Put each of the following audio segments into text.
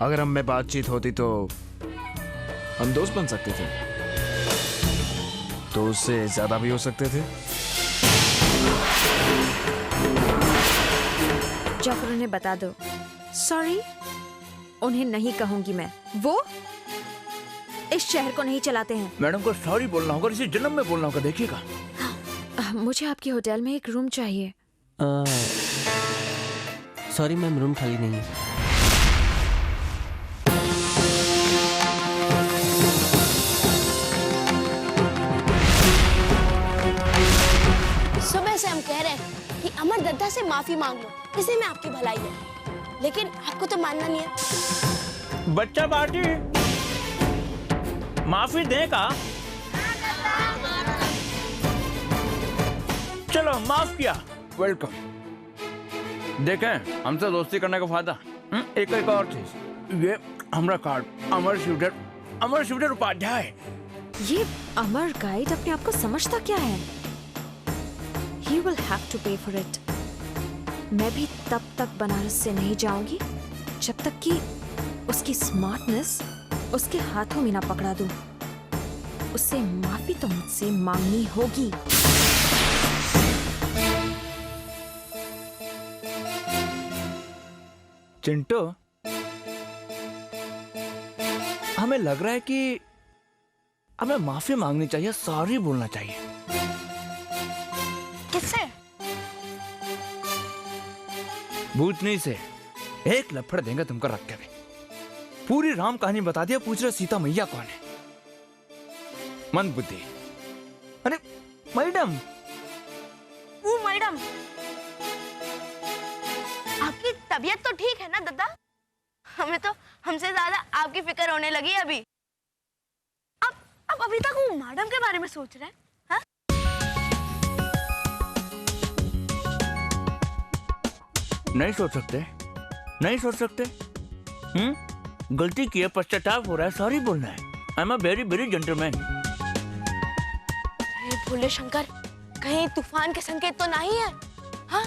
अगर हम में बातचीत होती तो हम दोस्त बन सकते थे, तो उससे ज्यादा भी हो सकते थे। जाफर उन्हें बता दो। सॉरी, उन्हें नहीं कहूंगी मैं। वो इस शहर को नहीं चलाते हैं। मैडम को सॉरी बोलना होगा, इसी जन्म में बोलना होगा, देखिएगा। मुझे आपके होटल में एक रूम चाहिए। सॉरी मैम, रूम खाली नहीं है। सुबह से हम कह रहे हैं कि अमर दद्दा से माफी मांग लो, इसी में आपकी भलाई है, लेकिन आपको तो मानना नहीं है। बच्चा पार्टी माफी देगा। चलो माफ किया, वेलकम। देखें हमसे दोस्ती करने का फायदा। एक और चीज, ये हमारा कार्ड, अमर शिवडर उपाध्याय। ये अमर गाइड अपने आप को समझता क्या है? He will have to pay for it. मैं भी तब तक बनारस से नहीं जाऊंगी जब तक कि उसकी स्मार्टनेस उसके हाथों में ना पकड़ा दूं। उससे माफी तो मुझसे मांगनी होगी। चिंटू, हमें लग रहा है कि हमें माफी मांगनी चाहिए, सॉरी बोलना चाहिए। किससे? भूतनी से। एक लफड़ देंगे तुमको रख के भी। पूरी राम कहानी बता दिया, पूछ रहे सीता मैया कौन है। मंद बुद्धि। अरे मैडम, वो मैडम, आपकी तबीयत तो ठीक है ना दद्दा? हमें तो हमसे ज्यादा आपकी फिक्र होने लगी अभी। अब अभी तक वो मैडम के बारे में सोच रहे हैं। हाँ? नहीं सोच सकते, नहीं सोच सकते। गलती की है, पश्चाताप हो रहा है, सॉरी बोलना है। I am a very very gentleman. अरे भोले शंकर, कहीं तूफान के संकेत तो नहीं है? हाँ?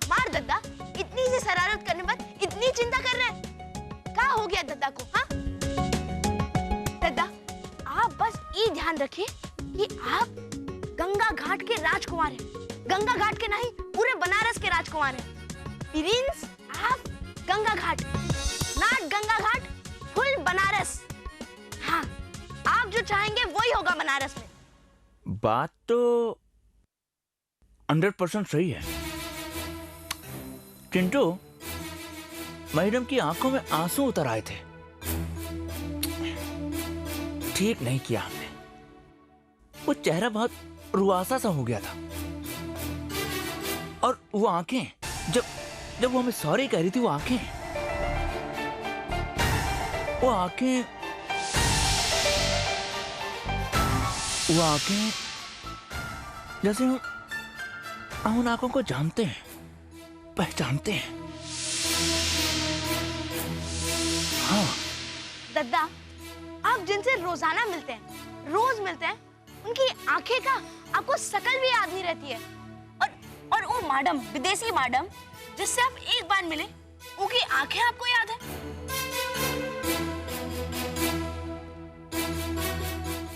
मार दद्दा, इतनी सी शरारत करने पर इतनी चिंता कर रहे हैं। क्या हो गया दद्दा को? हाँ? दद्दा, आप बस ये ध्यान रखिए कि आप गंगा घाट के राजकुमार हैं। गंगा घाट के नहीं, पूरे बनारस के राजकुमार हैं। प्रिंस आप गंगा घाट, नॉट गंगा घाट, फुल बनारस। हाँ, आप जो चाहेंगे वही होगा बनारस में। बात तो 100% सही है। चिंटू, मैडम की आंखों में आंसू उतर आए थे। ठीक नहीं किया हमने। वो चेहरा बहुत रुआसा सा हो गया था। और वो आंखें, जब वो हमें सॉरी कह रही थी, वो आंखें जैसे हम उन आंखों को जानते हैं, पहचानते हैं। हाँ दद्दा, आप जिनसे रोजाना मिलते हैं, रोज मिलते हैं, उनकी आंखें का आपको शकल भी याद नहीं रहती है। और वो मैडम, विदेशी मैडम जिससे आप एक बार मिले, उनकी आंखें आपको याद है?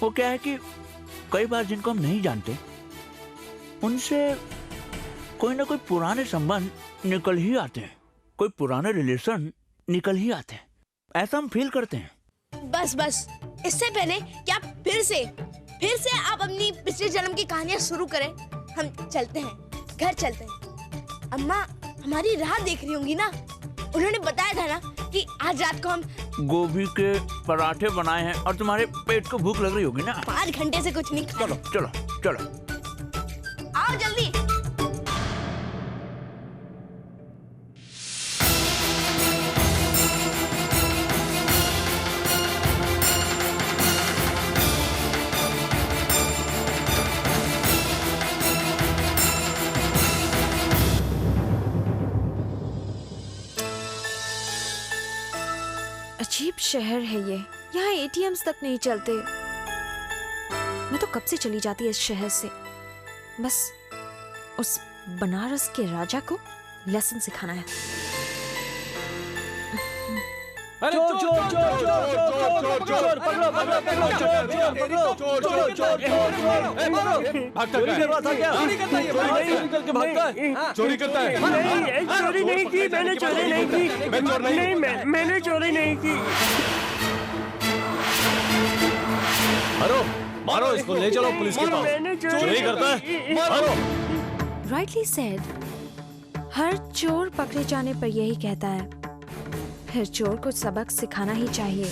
वो क्या है कि कई बार जिनको हम नहीं जानते, उनसे कोई ना कोई पुराने संबंध निकल ही आते हैं, कोई पुराने रिलेशन निकल ही आते हैं, ऐसा हम फील करते हैं। बस इससे पहले कि आप फिर से आप अपनी पिछले जन्म की कहानियां शुरू करें, हम चलते हैं, घर चलते हैं। अम्मा हमारी राह देख रही होंगी ना, उन्होंने बताया था ना कि आज रात को हम गोभी के पराठे बनाए हैं और तुम्हारे पेट को भूख लग रही होगी ना। 5 घंटे से कुछ नहीं खाया। चलो चलो चलो, आओ जल्दी। अजीब शहर है ये, यहाँ एटीएम्स तक नहीं चलते। मैं तो कब से चली जाती है इस शहर से, बस उस बनारस के राजा को लेसन सिखाना है। चोर चोर चोर चोर चोर चोर पकड़ो पकड़ो पकड़ो चोर चोर चोर चोर भागता चोरी कर रहा था क्या? चोरी करता है, चोरी निकल के भागता है, चोरी करता है। नहीं, चोरी नहीं की, मैंने चोरी नहीं की। मैं चोर नहीं, मैंने चोरी नहीं की। मारो मारो इसको, ले चलो पुलिस के पास। मैंने चोरी करता है, मारो। Rightly said. हर चोर पकड़े जाने पर यही कहता है, फिर चोर को सबक सिखाना ही चाहिए।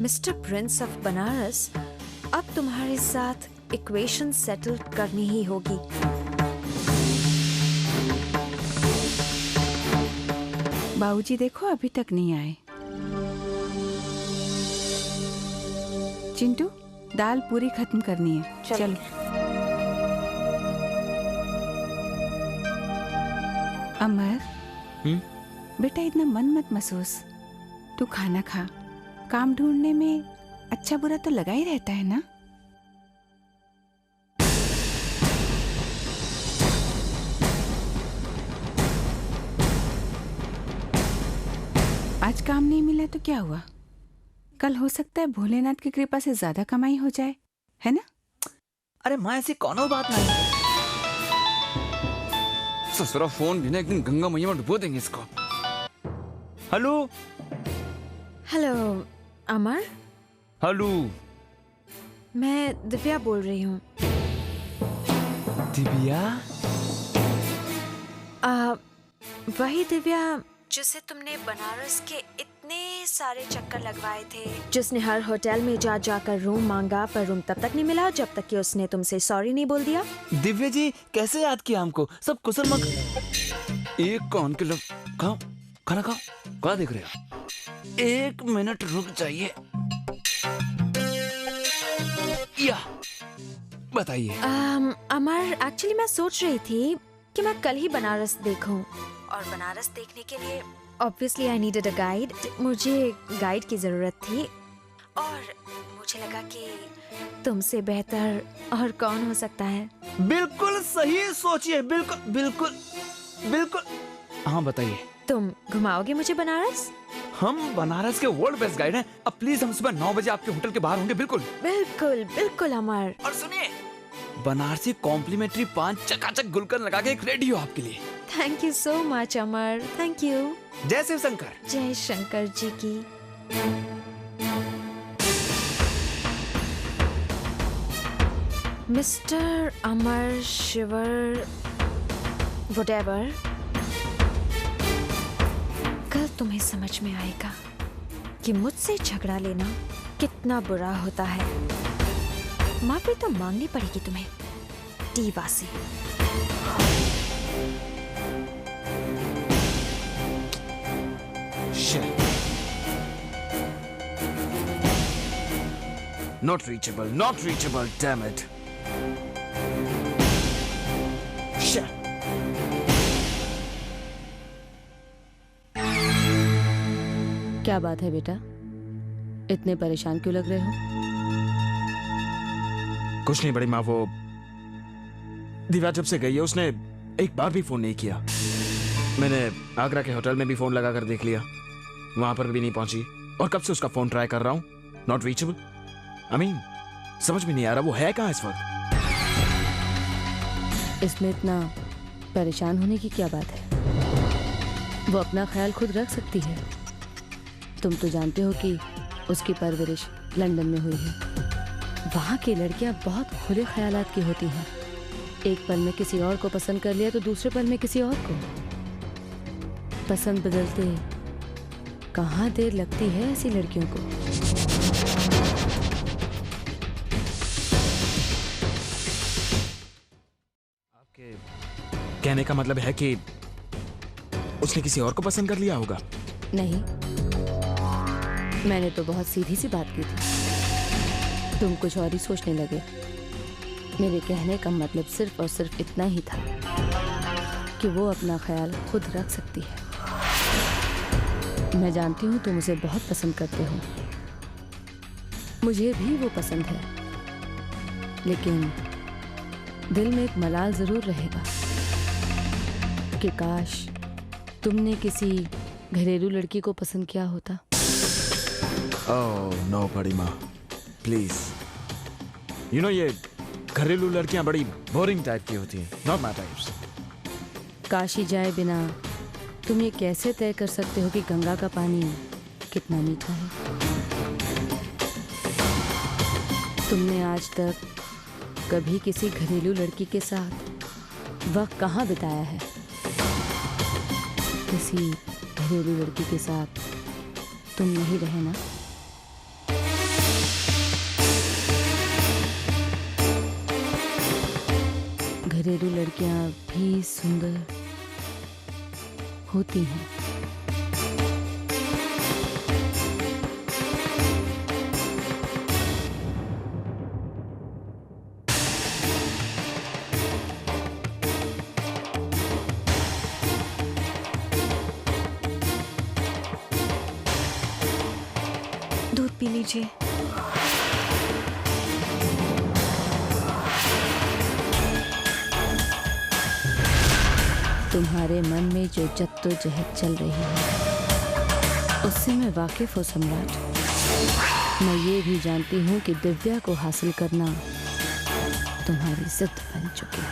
मिस्टर प्रिंस ऑफ बनारस, अब तुम्हारे साथ इक्वेशन सेटल करनी ही होगी। बाबूजी देखो अभी तक नहीं आए। चिंटू, दाल पूरी खत्म करनी है, चलो। अमर, बेटा इतना मन मत महसूस, तू खाना खा। काम ढूंढने में अच्छा बुरा तो लगा ही रहता है ना। आज काम नहीं मिला तो क्या हुआ, कल हो सकता है भोलेनाथ की कृपा से ज्यादा कमाई हो जाए, है ना? अरे माँ ऐसी कौनो बात नहीं। ससुरा फोन भी ना एक दिन गंगा मैया में डुबो देंगे इसको। हेलो हेलो अमर, हेलो, मैं दिव्या बोल रही हूँ। दिव्या? वही दिव्या जिसे तुमने बनारस के इतने सारे चक्कर लगवाए थे, जिसने हर होटल में जा जाकर रूम मांगा पर रूम तब तक नहीं मिला जब तक कि उसने तुमसे सॉरी नहीं बोल दिया। दिव्या जी कैसे याद किया हमको? सब कुशल मग। एक कौन के लोग खाओ, खाना खाओ, क्या देख रहे हो? एक मिनट रुक जाइए। या बताइए। अमर, एक्चुअली मैं सोच रही थी कि मैं कल ही बनारस देखूं, और बनारस देखने के लिए obviously I needed a guide. मुझे गाइड की जरूरत थी और मुझे लगा कि तुमसे बेहतर और कौन हो सकता है। बिल्कुल सही सोचिए, बिल्कुल बिल्कुल बिल्कुल। हाँ बताइए। तुम घुमाओगे मुझे बनारस? हम बनारस के वर्ल्ड बेस्ट गाइड हैं। अब प्लीज हम सुबह 9 बजे आपके होटल के बाहर होंगे। बिल्कुल बिल्कुल बिल्कुल अमर। और सुनिए, बनारसी कॉम्प्लीमेंट्री 5 चकाचक गुलकंद लगा के एक रेडी हो आपके लिए। Thank you so much Amar, thank you. जय शिव शंकर। जय शंकर जी की। मिस्टर अमर शिवर व्हाटएवर, कल तुम्हें समझ में आएगा कि मुझसे झगड़ा लेना कितना बुरा होता है। माफी तो मांगनी पड़ेगी तुम्हें, टीवा से। Not reachable, not reachable, damn it. Shit. क्या बात है बेटा, इतने परेशान क्यों लग रहे हो? कुछ नहीं बड़ी माँ, वो दिव्या जब से गई है उसने एक बार भी फोन नहीं किया। मैंने आगरा के होटल में भी फोन लगा कर देख लिया, वहां पर भी नहीं पहुंची। और कब से उसका फोन ट्राई कर रहा हूं, नॉट रीचेबल। आई मीन समझ में नहीं आ रहा वो है कहाँ इस वक्त। इसमें इतना परेशान होने की क्या बात है? वो अपना ख्याल खुद रख सकती है। तुम तो जानते हो कि उसकी परवरिश लंदन में हुई है। वहाँ की लड़कियाँ बहुत खुले ख्यालात की होती हैं। एक पल में किसी और को पसंद कर लिया तो दूसरे पल में किसी और को। पसंद बदलते कहाँ देर लगती है ऐसी लड़कियों को। आपके कहने का मतलब है कि उसने किसी और को पसंद कर लिया होगा? नहीं, मैंने तो बहुत सीधी सी बात की थी, तुम कुछ और ही सोचने लगे। मेरे कहने का मतलब सिर्फ और सिर्फ इतना ही था कि वो अपना ख्याल खुद रख सकती है। मैं जानती हूँ तुम उसे बहुत पसंद करते हो, मुझे भी वो पसंद है, लेकिन दिल में एक मलाल जरूर रहेगा कि काश तुमने किसी घरेलू लड़की को पसंद किया होता? ओह नो बड़ी माँ, प्लीज। यू नो ये घरेलू लड़कियां बड़ी बोरिंग टाइप की होती हैं, नॉट माय टाइप्स। काशी जाए बिना तुम ये कैसे तय कर सकते हो कि गंगा का पानी कितना मीठा है? तुमने आज तक कभी किसी घरेलू लड़की के साथ वक्त कहाँ बिताया है? किसी घरेलू लड़की के साथ तुम नहीं रहे ना? घरेलू लड़कियां भी सुंदर होती हैं। दूध पी लीजिए। तुम्हारे मन में जो जद्दोजहद चल रही है उससे मैं वाकिफ हूँ सम्राट। मैं ये भी जानती हूँ कि दिव्या को हासिल करना तुम्हारी जिद बन चुकी है।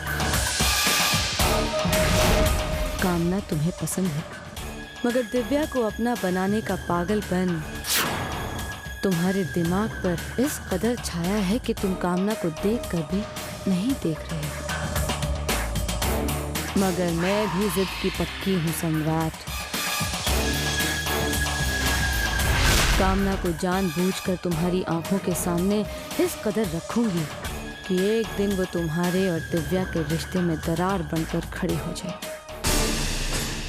कामना तुम्हें पसंद है, मगर दिव्या को अपना बनाने का पागलपन तुम्हारे दिमाग पर इस कदर छाया है कि तुम कामना को देख कर भी नहीं देख रहे हो। मगर मैं भी जिद की पक्की हूँ सम्राट। कामना को जानबूझकर तुम्हारी आंखों के सामने इस कदर रखूंगी कि एक दिन वो तुम्हारे और दिव्या के रिश्ते में दरार बनकर खड़ी हो जाए।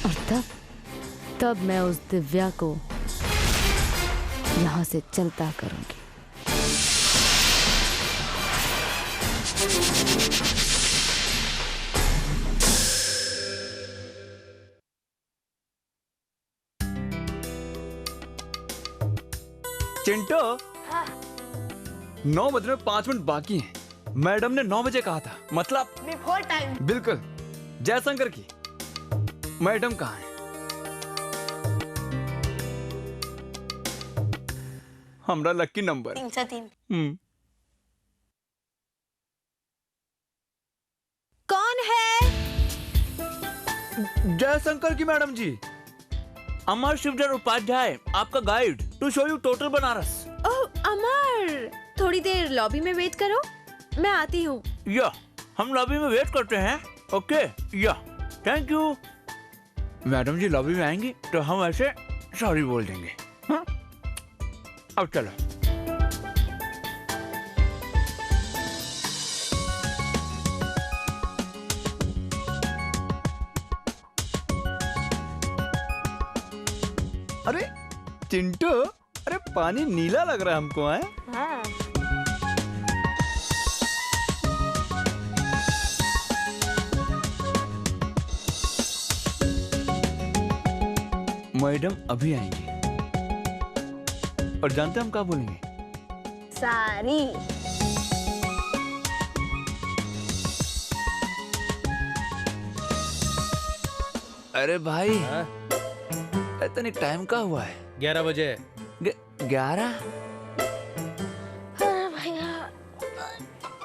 और तब मैं उस दिव्या को यहाँ से चलता करूंगी। चिंटू, 9 बजने में 5 मिनट बाकी हैं। मैडम ने 9 बजे कहा था, मतलब बिफोर टाइम। बिल्कुल। जयशंकर की मैडम कहाँ है? हमरा लकी नंबर 303। कौन है? जयशंकर की मैडम जी। अमर शिवधर उपाध्याय, आपका guide to show you total Banaras. Oh Amar, थोड़ी देर लॉबी में वेट करो, मैं आती हूँ। या हम लॉबी में वेट करते हैं। ओके या thank you. Madam ji lobby में आएंगी तो हम ऐसे सॉरी बोल देंगे। हाँ? अब चलो। अरे चिंटू, अरे पानी नीला लग रहा है हमको है? हाँ। मैडम अभी आएंगी और जानते हम क्या बोलेंगे? सारी। अरे भाई, इतने टाइम का हुआ है? 11 बजे। 11? अरे भैया,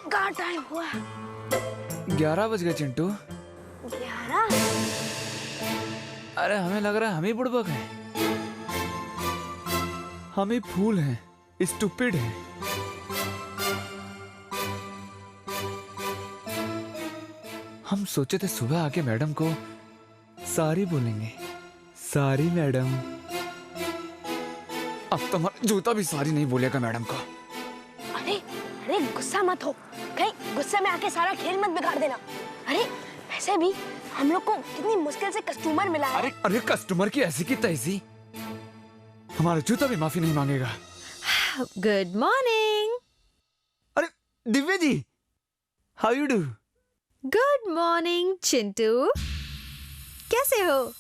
क्या टाइम हुआ? 11 बज गए चिंटू। 11? अरे हमें लग रहा है हम ही बुड़बक हैं। हम ही फूल हैं, स्टूपिड हैं। हम सोचे थे सुबह आके मैडम को सारी बोलेंगे। सारी मैडम। अब तो हमारा जूता भी सारी नहीं बोलेगा मैडम का। अरे अरे गुस्सा मत हो, कहीं गुस्से में आके सारा खेल मत बिगाड़ देना। अरे वैसे भी हम लोग को कितनी मुश्किल से कस्टमर मिला है। अरे अरे कस्टमर की ऐसी की तैसी, हमारा जूता भी माफी नहीं मांगेगा। Good morning. अरे Divya ji, how you do? Good morning Chintu, कैसे हो?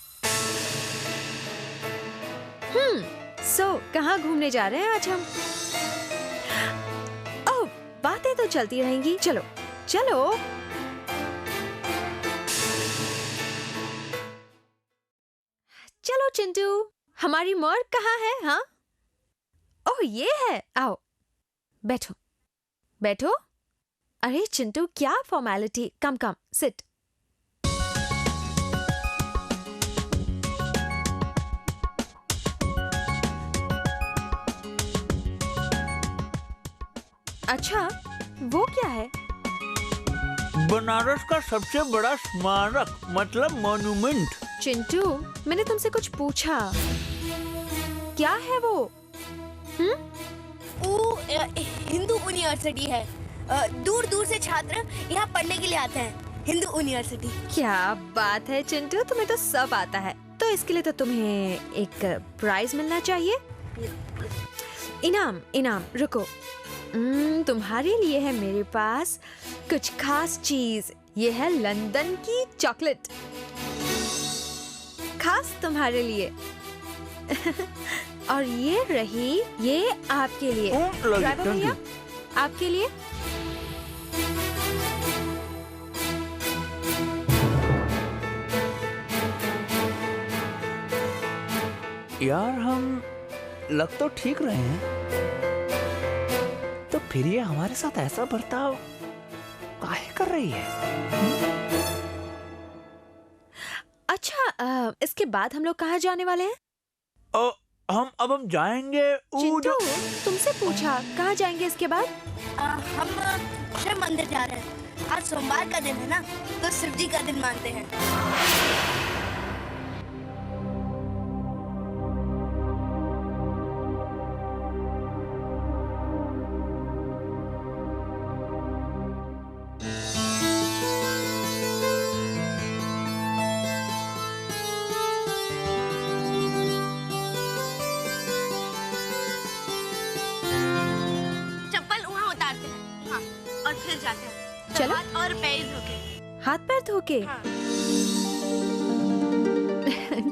सो कहाँ घूमने जा रहे हैं आज हम? ओह, बातें तो चलती रहेंगी। चलो चलो। चलो चिंटू, हमारी मॉर्ग कहाँ है? हाँ, ओह ये है, आओ बैठो बैठो। अरे चिंटू, क्या फॉर्मेलिटी, कम कम सिट। अच्छा, वो क्या है? बनारस का सबसे बड़ा स्मारक, मतलब मॉन्यूमेंट। चिंटू, मैंने तुमसे कुछ पूछा, क्या है वो? वो हिंदू यूनिवर्सिटी है। दूर दूर से छात्र यहाँ पढ़ने के लिए आते हैं। हिंदू यूनिवर्सिटी। क्या बात है चिंटू, तुम्हें तो सब आता है। तो इसके लिए तो तुम्हें एक प्राइज मिलना चाहिए। इनाम इनाम, रुको, तुम्हारे लिए है मेरे पास कुछ खास चीज। ये है लंदन की चॉकलेट, खास तुम्हारे लिए। और ये रही, ये आपके लिए। ड्राइवर भैया, आपके लिए। यार हम लग तो ठीक रहे हैं, तो फिर ये हमारे साथ ऐसा बर्ताव काहे कर रही है? अच्छा, इसके बाद हम लोग कहाँ जाने वाले हैं? हम जाएंगे चिंटू, तुमसे पूछा कहाँ जाएंगे इसके बाद? हम शिव मंदिर जा रहे हैं। आज सोमवार का दिन है ना, तो शिव जी का दिन मानते हैं। फिर जाते हैं। चलो। हाथ और पैर धोके। हाथ पैर धोके? हाँ।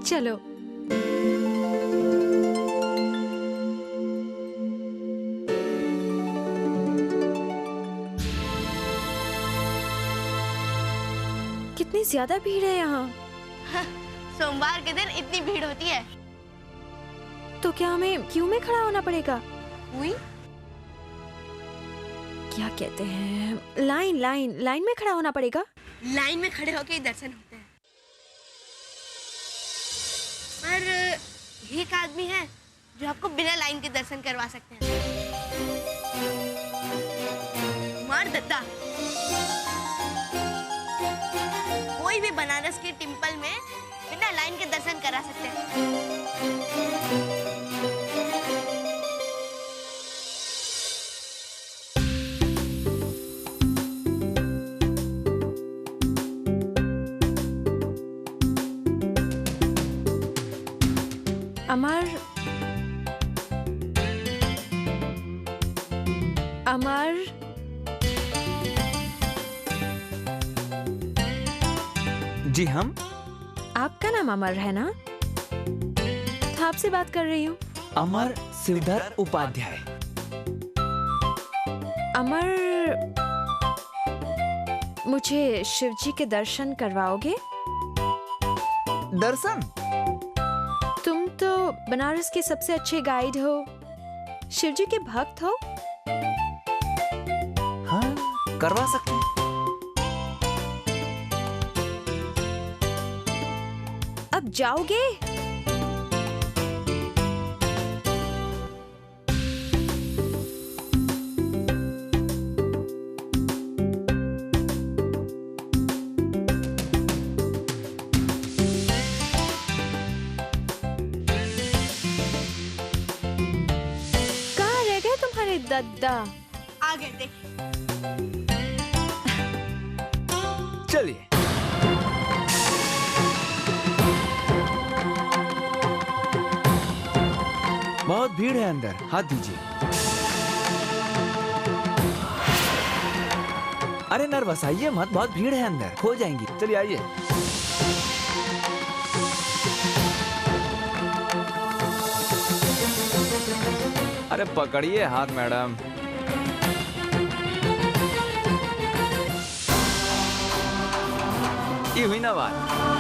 चलो। कितनी ज्यादा भीड़ है यहाँ। सोमवार के दिन इतनी भीड़ होती है। तो क्या हमें क्यू में खड़ा होना पड़ेगा? हुई? क्या कहते हैं, लाइन में खड़ा होना पड़ेगा। लाइन में खड़े होके ही दर्शन होते हैं। पर एक आदमी है जो आपको बिना लाइन के दर्शन करवा सकते हैं। कुमार दत्ता। कोई भी बनारस के टेम्पल में बिना लाइन के दर्शन करा सकते हैं। अमर, जी हम। आपका नाम अमर है ना? तो आपसे बात कर रही हूँ। अमर शिवधर उपाध्याय। अमर, मुझे शिव जी के दर्शन करवाओगे? दर्शन? तुम तो बनारस के सबसे अच्छे गाइड हो, शिव जी के भक्त हो। हाँ, करवा सकते हैं। अब जाओगे? कहाँ रह गए तुम्हारे दद्दा? आगे देख। चलिए। बहुत भीड़ है अंदर, हाथ दीजिए। अरे नर्वस आइए मत, बहुत भीड़ है अंदर, खो जाएंगी। चलिए आइए। अरे पकड़िए हाथ मैडम। ये हुई ना बात।